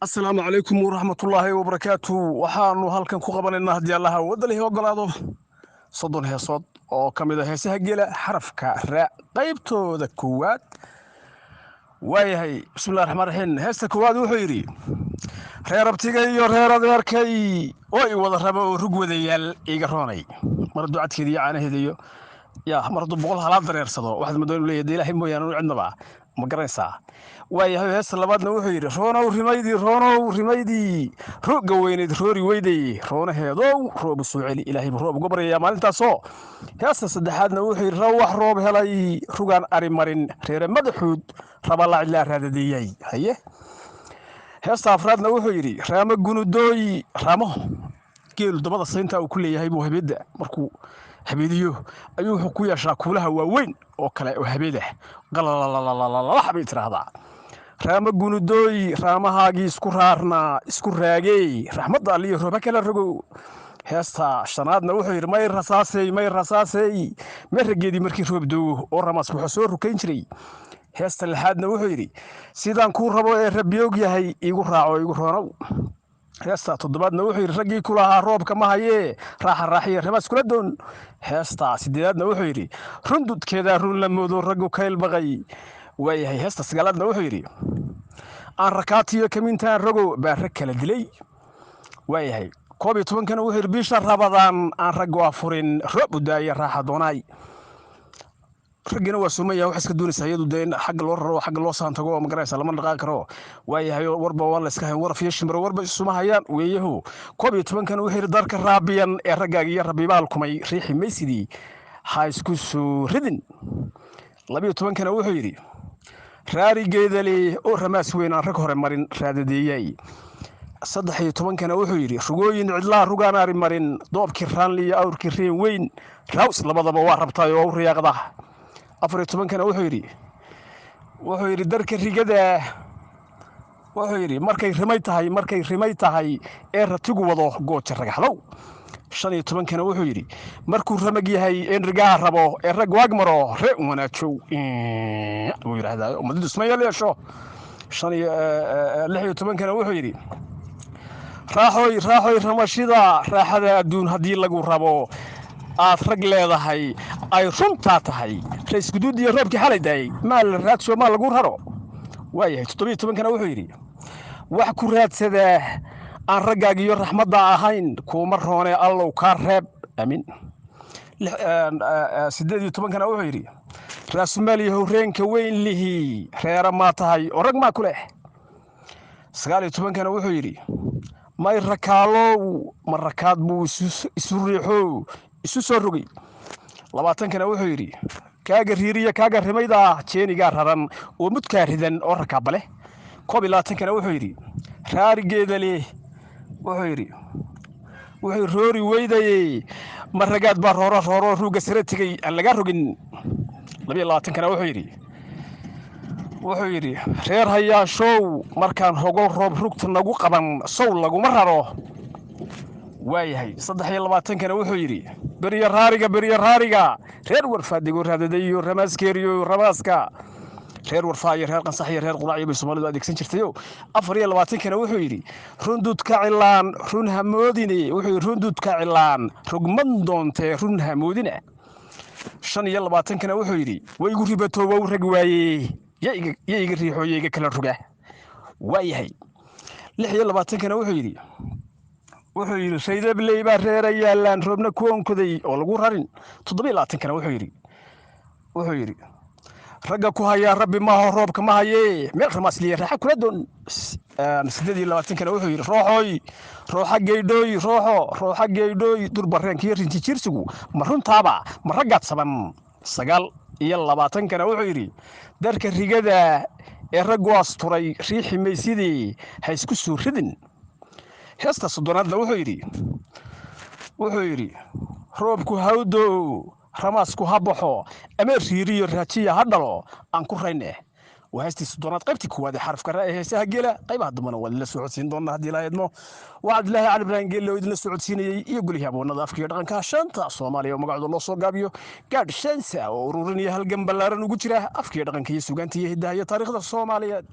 asalaamu calaykum waraxmatullaahi wabarakaatu. waxaanu halkan ku qabanaynaa haddii allaha wadalihii ogolaado 30 heesood oo ka mid a heesaha geela xarafka ra qaybtooda koowaad. waayahay bismillahi raxmaan raxiim. heesta koowaad wuxuu yidhi: reer abtiga iyo reer adeerkay oo i wada raba oo rug wadayaal iga roonay mar ducadkeeda iyo caanaheeda iyo mar hadduu boqol halaad dareersado waxaad madoo inuu leeyahay ilaahay mooyaane anu cidnaba ma garanaysaa. waayahay heesta labaadna wuxuu yidhi: roonow rimaydii rooga weyneyd roori weyday roonaheedow roobu soo celi ilaahaybu roob uga baryayaa maalintaasoo. heesta saddexaadna wuxuu yidhi: rawax roob helay rugaan ari marin reere madaxuud raba lacilaa raadadeeyay haye. heesta afraadna wuxuu yidhi: raamo gunudooy raamo geelu dabada saynta uu ku leeyahay buu habeedda markuu habeediyo ayuu wuxuu ku yeeshaa kuulaha waaweyn oo kale oo habeedah qalalalalalalax bay tiraahdaa. raamo gunudooy raamahaagii isku raarnaa isku raagey raxmadda alliyo rooba kala rogow. heesta shanaadna wuxuu yidhi: may rasaasey merageedii markii roob doogo oo ramaas wuxuu soo rukayn jiray. heesta lixaadna wuxuu yidhi: sidaan kuu rabo ee rabbiyoog yahay iigu raaco igu roonow. heesta toddobaadna wuxuu yidhi: raggii ku lahaa roobka ma hayee raaxa raaxiya ramaas kula doon. heesta sideedaadna wuxuu yidhi: rundudkeedaa run la moodo raggu kayl baqay. waayahay heesta sagaalaadna wuxuu yidhi: aan rakaatiyo kamintaan rogo baa rag kala dilay. waayahay 11kana wuxuu yidhi: bisha rabadaan aan raggu afurin roob u daaya raaxa doonaay. raggina waa sumaya wax iska doonaysa iyadu dee xagga loo raro xagga loo saantago ma garanaysa lama dhaqaaqi karo. waayahay warba waa la iska hayn waraf iyo shimbiro warba isuma hayaan weeyahu. 11kana wuxuu yidhi: darka raabiyan ee raggaaga iyo rabbibaal kumay riixi maysidii ha isku soo ridin. 12kana wuxuu yidhi: raarigeeda leh oo ramaas weyn aan rag hore marin raadadeeyay. 13kana wuxuu yidhi: rugooyin cidlaa rugaan ari marin doobkii raanli iyo awrkii reen weyn raws labadaba waa rabtaay oo u riyaaqda. 14kana wuxuu yidhi: darka rigada wuxuu yidhi: markay rimay tahay ee ratigu wado gooja ragaxlow. 15kana wuxuu yidhi: markuu ramag yahay een rigaha rabo ee rag waag maro ree wanaajow buu yidhaahdaa ummadidu ismayal yeesho. 16kana wuxuu yidhi: raaxoy ramashida raaxada adduun haddii lagu rabo aad rag leedahay ay runtaa tahay rays guduud iyo roobkii xalay daayay maa la raadsho maa lagu raro. waayahay 17kana wuxuu yidhi: wax ku raadsadaa aan raggaagiyo raxmadda ahayn kuuma roone allow kaa reeb aamin. 18kana wuxuu yidhi: raasumaal yahow reenka weyn lihi reera maa tahay oo rag maa ku leh. 19kana wuxuu yidhi: may rakaalow ma rakaad buu isu riixow isu soo rogay. 20kana wuxuu yidhi: kaaga riiriya kaaga rimayda jeenigaa raran oo mudkaa ridan oo rakaaba leh. 21kana wuxuu yidhi: raarigeeda leh wuxuu yidhi roori weydaye ma ragaad baa rooro ruuga sare tegey aan lagaa rogin. 22kana wuxuu yidhi: reer hayaashow markaan hogol roob rugta nagu qaban sow laguma raro. waayahay 23kana wuxuu yidhi: berya raariga reer warfaadego raadadayo ramaaskeeriyo ramaaska reer warfaa iyo reer qansax iyo reer quraac bay Soomaalidu adeegsan jirtayo. 24kana wuxuu yidhi: rundudka cilaan run hamoodine wuxuu yidhi: rundudka cilaan rugman doontee run hamoodina. 25kana wuxuu yidhi: waygu ribato waa rag waaye yayga riixooyeyga kala roga. waayahay 26kana wuxuu yidhi saydabley baa reera yaalaan roobna ku onkoday oo lagu rarin. 27kana wuxuu yidhi: ragga ku hayaa rabbi maaho roobka ma hayee meel ramaasliya raaxa kula doon. 28kana wuxuu yidhi: rooxa geydhooy durbareenkiyo rinti jirsigu ma runtaaba ma raggaad saban. 29kana wuxuu yidhi: darka rigada ee raggu asturay riixi maysidii ha isku soo ridin. heesta 30aadna wuxuu yidhi: roobku hawdo ramaasku ha baxo ama riiriyo raajiya ha dhalo aan ku rayne. waa heestii 30aad qaybtii koowaad ee xarafka ra ee heesaha geela. qaybaha dambana waa idinla socodsiin doonaa haddii ilaahay idmo. waa cabdilaahi cali ibraahim geelle oo idinla socodsiinayey iyo gulihii aboonada afka iyo dhaqanka shanta Soomaaliya oo magacooda loo soo gaabiyo gaadh shansa oo ururinaya halgan ballaaran ugu jira afka iyo dhaqanka iyo suugaanta iyo hiddaha iyo taariikhda Soomaaliyeed.